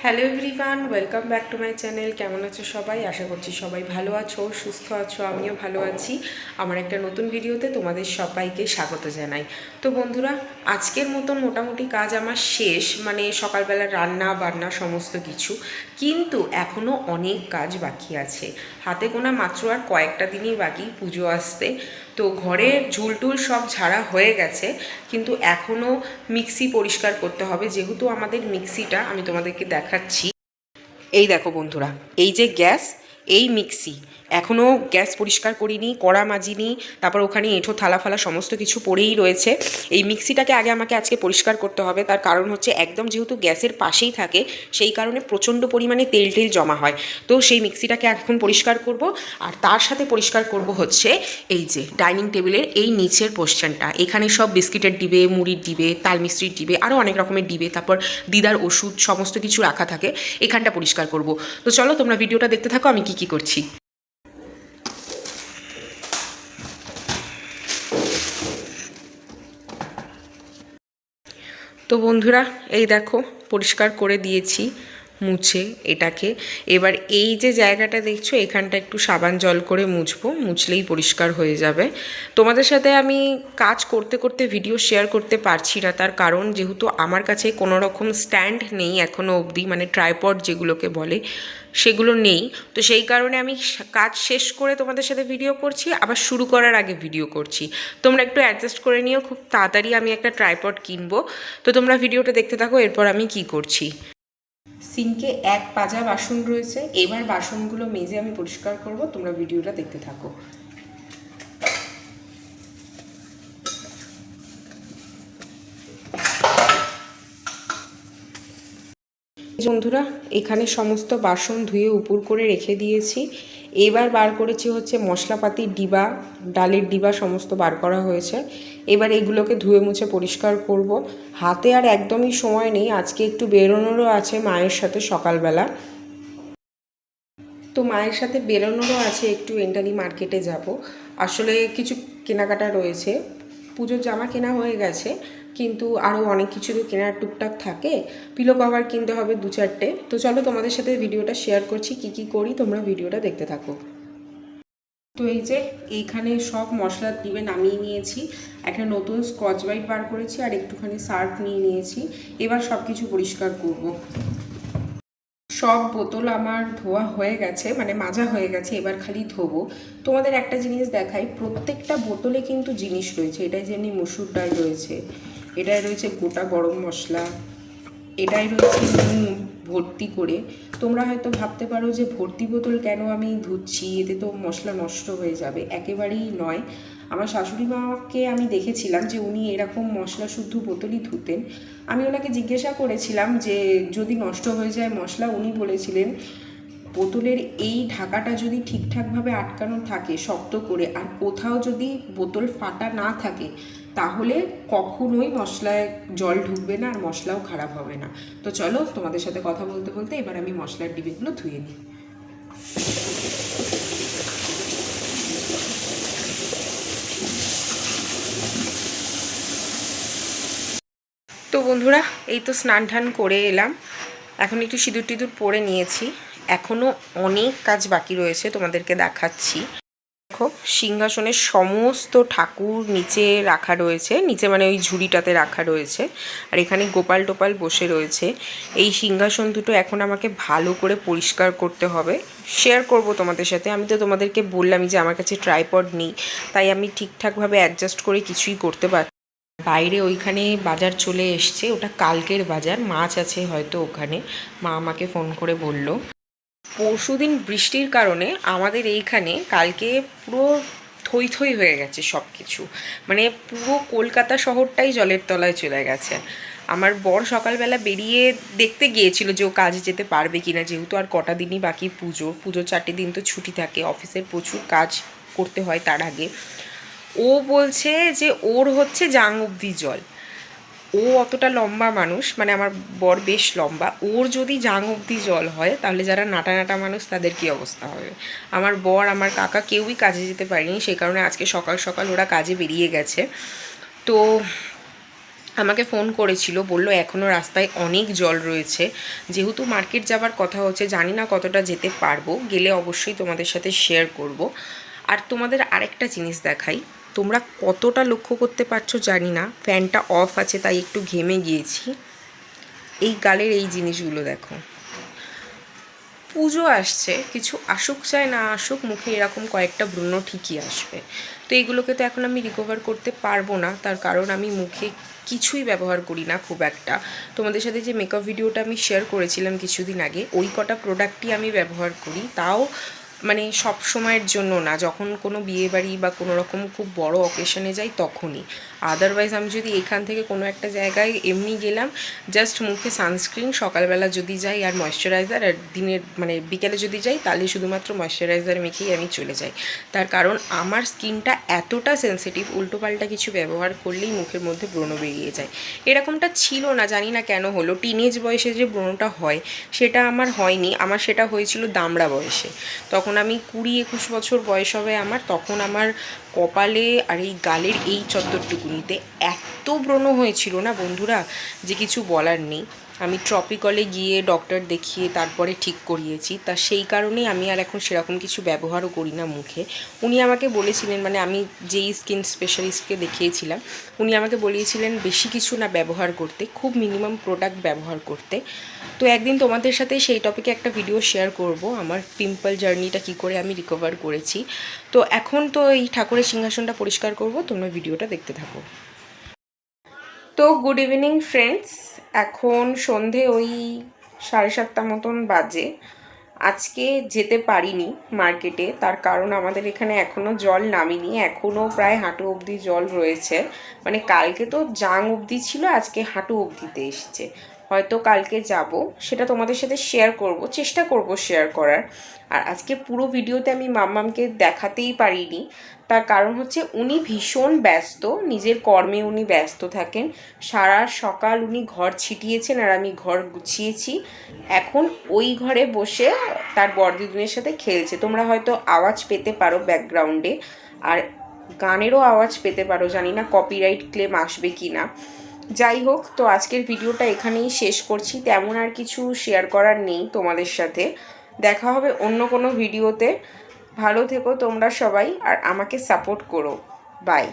Hello everyone, welcome back to my channel. কেমন আছো সবাই? আশা করছি সবাই ভালো আছো, সুস্থ আছো। আমিও ভালো আছি। আমার একটা নতুন ভিডিওতে তোমাদের সবাইকে স্বাগত জানাই। তো বন্ধুরা, আজকের মতন মোটামুটি কাজ আমার শেষ, মানে সকালবেলা রান্না বান্না সমস্ত কিছু। কিন্তু এখনও অনেক কাজ বাকি আছে। হাতে গোনা মাত্র আর কয়েকটা দিনই বাকি পুজো আসতে। তো ঘরে ঝুলটুল সব ঝাড়া হয়ে গেছে, কিন্তু এখনও মিক্সি পরিষ্কার করতে হবে। যেহেতু আমাদের মিক্সিটা আমি তোমাদেরকে দেখাচ্ছি, এই দেখো বন্ধুরা, এই যে গ্যাস, এই মিক্সি এখনও গ্যাস পরিষ্কার করিনি, কড়া মাজিনি, তারপর ওখানে এঁঠো থালা ফালা সমস্ত কিছু পড়েই রয়েছে। এই মিক্সিটাকে আমাকে আজকে পরিষ্কার করতে হবে। তার কারণ হচ্ছে একদম যেহেতু গ্যাসের পাশেই থাকে, সেই কারণে প্রচণ্ড পরিমাণে তেল টেল জমা হয়। তো সেই মিক্সিটাকে এখন পরিষ্কার করব। আর তার সাথে পরিষ্কার করব হচ্ছে এই যে ডাইনিং টেবিলের এই নিচের পোর্শনটা। এখানে সব বিস্কিটের ডিবে, মুড়ির ডিবে, তাল মিস্ত্রির ডিবে, আরও অনেক রকমের ডিবে, তারপর দিদার ওষুধ সমস্ত কিছু রাখা থাকে। এখানটা পরিষ্কার করব। তো চলো তোমরা ভিডিওটা দেখতে থাকো আমি কি করছি। তো বন্ধুরা, এই দেখো পরিষ্কার করে দিয়েছি মুছে এটাকে। এবার এই যে জায়গাটা দেখছো, এখানটা একটু সাবান জল করে মুছবো, মুছলেই পরিষ্কার হয়ে যাবে। তোমাদের সাথে আমি কাজ করতে করতে ভিডিও শেয়ার করতে পারছি না, তার কারণ যেহেতু আমার কাছে কোনো রকম স্ট্যান্ড নেই এখনও অবধি, মানে ট্রাইপড যেগুলোকে বলে সেগুলো নেই। তো সেই কারণে আমি কাজ শেষ করে তোমাদের সাথে ভিডিও করছি, আবার শুরু করার আগে ভিডিও করছি। তোমরা একটু অ্যাডজাস্ট করে নিও, খুব তাড়াতাড়ি আমি একটা ট্রাইপড কিনবো। তো তোমরা ভিডিওটা দেখতে থাকো, এরপর আমি কি করছি। সিঙ্কে এক পাজা বাসন রয়েছে, এবার বাসনগুলো মেজে আমি পরিষ্কার করব। তোমরা ভিডিওটা দেখতে থাকো। বন্ধুরা, এখানে সমস্ত বাসন ধুয়ে উপুর করে রেখে দিয়েছি। এবার বার করেছি হচ্ছে মশলাপাতির ডিবা, ডালের ডিবা সমস্ত বার করা হয়েছে। এবার এগুলোকে ধুয়ে মুছে পরিষ্কার করব। হাতে আর একদমই সময় নেই, আজকে একটু বেরোনোরও আছে মায়ের সাথে সকালবেলা। তো মায়ের সাথে বেরোনোরও আছে, একটু এন্টালি মার্কেটে যাব। আসলে কিছু কেনাকাটা রয়েছে। পুজোর জামা কেনা হয়ে গেছে, কিন্তু আরও অনেক কিছু তো কেনার টুকটাক থাকে। পিলো কভার কিনতে হবে 2-4টে। তো চলো তোমাদের সাথে ভিডিওটা শেয়ার করছি কি কি করি, তোমরা ভিডিওটা দেখতে থাকো। তো এই যে এইখানে সব মশলা ডিবে নামিয়ে নিয়েছি। একটা নতুন স্কচ ব্রাইট বার করেছি, আর একটুখানি সার্ফ নিয়ে নিয়েছি। এবার সব কিছু পরিষ্কার করব। সব বোতল আমার ধোয়া হয়ে গেছে, মানে মাজা হয়ে গেছে, এবার খালি ধোবো। তোমাদের একটা জিনিস দেখাই, প্রত্যেকটা বোতলে কিন্তু জিনিস রয়েছে। এটাই যেমনি মসুর ডাল রয়েছে, এটাই রয়েছে গোটা গরম মশলা, এটাই রয়েছে নুন ভর্তি করে। তোমরা হয়তো ভাবতে পারো যে ভর্তি বোতল কেন আমি ধুচ্ছি, এতে তো মশলা নষ্ট হয়ে যাবে। একেবারেই নয়। আমার শাশুড়ি মাকে আমি দেখেছিলাম যে উনি এরকম মশলা শুদ্ধ বোতলই ধুতেন। আমি ওনাকে জিজ্ঞাসা করেছিলাম যে যদি নষ্ট হয়ে যায় মশলা, উনি বলেছিলেন বোতলের এই ঢাকাটা যদি ঠিকঠাকভাবে আটকানো থাকে শক্ত করে, আর কোথাও যদি বোতল ফাটা না থাকে, তাহলে কখনোই মশলায় জল ঢুকবে না আর মশলাও খারাপ হবে না। তো চলো তোমাদের সাথে কথা বলতে বলতে এবার আমি মশলার ডিবেগুলো ধুয়ে নিই। তো বন্ধুরা, এই তো স্নান টান করে এলাম, এখন একটু সিঁদুর টিঁদুর পরে নিয়েছি। এখনও অনেক কাজ বাকি রয়েছে, তোমাদেরকে দেখাচ্ছি। দেখো, সিংহাসনের সমস্ত ঠাকুর নিচে রাখা রয়েছে, নিচে মানে ওই ঝুড়িটাতে রাখা রয়েছে। আর এখানে গোপাল টোপাল বসে রয়েছে। এই সিংহাসন দুটো এখন আমাকে ভালো করে পরিষ্কার করতে হবে। শেয়ার করব তোমাদের সাথে। আমি তো তোমাদেরকে বললামই যে আমার কাছে ট্রাইপড নেই, তাই আমি ঠিকঠাকভাবে অ্যাডজাস্ট করে কিছুই করতে পারছি। বাইরে ওইখানে বাজার চলে এসছে, ওটা কালকের বাজার, মাছ আছে হয়তো ওখানে। মা আমাকে ফোন করে বলল। পরশুদিন বৃষ্টির কারণে আমাদের এইখানে কালকে পুরো থই থই হয়ে গেছে সব কিছু, মানে পুরো কলকাতা শহরটাই জলের তলায় চলে গেছে। আমার বর সকালবেলা বেরিয়ে দেখতে গিয়েছিল যে ও কাজে যেতে পারবে কিনা, যেহেতু আর কটা দিনই বাকি পুজোর 4টে দিন তো ছুটি থাকে, অফিসের প্রচুর কাজ করতে হয় তার আগে। ও বলছে যে ওর হচ্ছে জাং অবধি জল। ও অতটা লম্বা মানুষ, মানে আমার বর বেশ লম্বা, ওর যদি জাং অবধি জল হয় তাহলে যারা নাটা নাটা মানুষ তাদের কী অবস্থা হবে। আমার বর আমার কাকা কেউই কাজে যেতে পারেনি, সেই কারণে আজকে সকাল সকাল ওরা কাজে বেরিয়ে গেছে। তো আমাকে ফোন করেছিল, বলল এখনও রাস্তায় অনেক জল রয়েছে। যেহেতু মার্কেট যাবার কথা হচ্ছে, জানি না কতটা যেতে পারবো, গেলে অবশ্যই তোমাদের সাথে শেয়ার করব। আর তোমাদের আরেকটা জিনিস দেখাই, তোমরা কতটা লক্ষ্য করতে পারছো জানি না, ফ্যানটা অফ আছে তাই একটু ঘেমে গিয়েছি। এই গালের এই জিনিসগুলো দেখো। পুজো আসছে, কিছু আসুক চাই না আসুক, মুখে এরকম কয়েকটা ব্রণ ঠিকই আসবে। তো এইগুলোকে তো এখন আমি রিকভার করতে পারবো না, তার কারণ আমি মুখে কিছুই ব্যবহার করি না খুব একটা। তোমাদের সাথে যে মেকআপ ভিডিওটা আমি শেয়ার করেছিলাম কিছুদিন আগে, ওই কটা প্রোডাক্টই আমি ব্যবহার করি, তাও মানে সব সময়ের জন্য না, যখন কোনো বিয়েবাড়ি বা কোনো রকম খুব বড় অকেশনে যাই তখনই। আদারওয়াইজ আমি যদি এখান থেকে কোনো একটা জায়গায় এমনি গেলাম, জাস্ট মুখে সানস্ক্রিন, সকালবেলা যদি যাই আর ময়শ্চারাইজার, আর দিনের মানে বিকেলে যদি যাই তাহলে শুধুমাত্র ময়শ্চারাইজার মেখেই আমি চলে যাই। তার কারণ আমার স্কিনটা এতটা সেন্সিটিভ, উল্টোপাল্টা কিছু ব্যবহার করলেই মুখের মধ্যে ব্রণ বেরিয়ে যায়। এরকমটা ছিল না, জানি না কেন হলো। টিনেজ বয়সে যে ব্রণটা হয় সেটা আমার হয়নি, আমার সেটা হয়েছিল দামড়া বয়সে। তখন আমি 20-21 বছর বয়স হবে আমার, তখন আমার কপালে আর এই গালের এই চত্বরটুকুনিতে এত ব্রণ হয়েছিল না বন্ধুরা, যে কিছু বলার নেই। আমি ট্রপিকলে গিয়ে ডক্টর দেখিয়ে তারপরে ঠিক করিয়েছি। তা সেই কারণেই আমি আর এখন সেরকম কিছু ব্যবহারও করি না মুখে। উনি আমাকে বলেছিলেন, মানে আমি যেই স্কিন স্পেশালিস্টকে দেখিয়েছিলাম, উনি আমাকে বলিয়েছিলেন বেশি কিছু না ব্যবহার করতে, খুব মিনিমাম প্রোডাক্ট ব্যবহার করতে। তো একদিন তোমাদের সাথে সেই টপিকে একটা ভিডিও শেয়ার করব, আমার পিম্পল জার্নিটা কি করে আমি রিকভার করেছি। তো এখন তো এই ঠাকুরের সিংহাসনটা পরিষ্কার করব, তোমরা ভিডিওটা দেখতে থাকো। তো গুড ইভিনিং ফ্রেন্ডস, এখন সন্ধে ওই 7:30 মতন বাজে। আজকে যেতে পারিনি মার্কেটে, তার কারণ আমাদের এখানে এখনও জল নামেনি, এখনও প্রায় হাঁটু অবধি জল রয়েছে। মানে কালকে তো জাং অবধি ছিল, আজকে হাঁটু অবধিতে এসেছে। হয়তো কালকে যাব, সেটা তোমাদের সাথে শেয়ার করব, চেষ্টা করব শেয়ার করার। আর আজকে পুরো ভিডিওতে আমি মাম্মামকে দেখাতেই পারিনি, তার কারণ হচ্ছে উনি ভীষণ ব্যস্ত, নিজের কর্মে উনি ব্যস্ত থাকেন। সারা সকাল উনি ঘর ছিটিয়েছেন আর আমি ঘর গুছিয়েছি। এখন ওই ঘরে বসে তার বড়দিদিনের সাথে খেলছে, তোমরা হয়তো আওয়াজ পেতে পারো ব্যাকগ্রাউন্ডে, আর গানেরও আওয়াজ পেতে পারো, জানি না কপিরাইট ক্লেম আসবে কি না। যাই হোক, তো আজকের ভিডিওটা এখানেই শেষ করছি, তেমন আর কিছু শেয়ার করার নেই তোমাদের সাথে। দেখা হবে অন্য কোনো ভিডিওতে। ভালো থেকো তোমরা সবাই, আর আমাকে সাপোর্ট করো। বাই।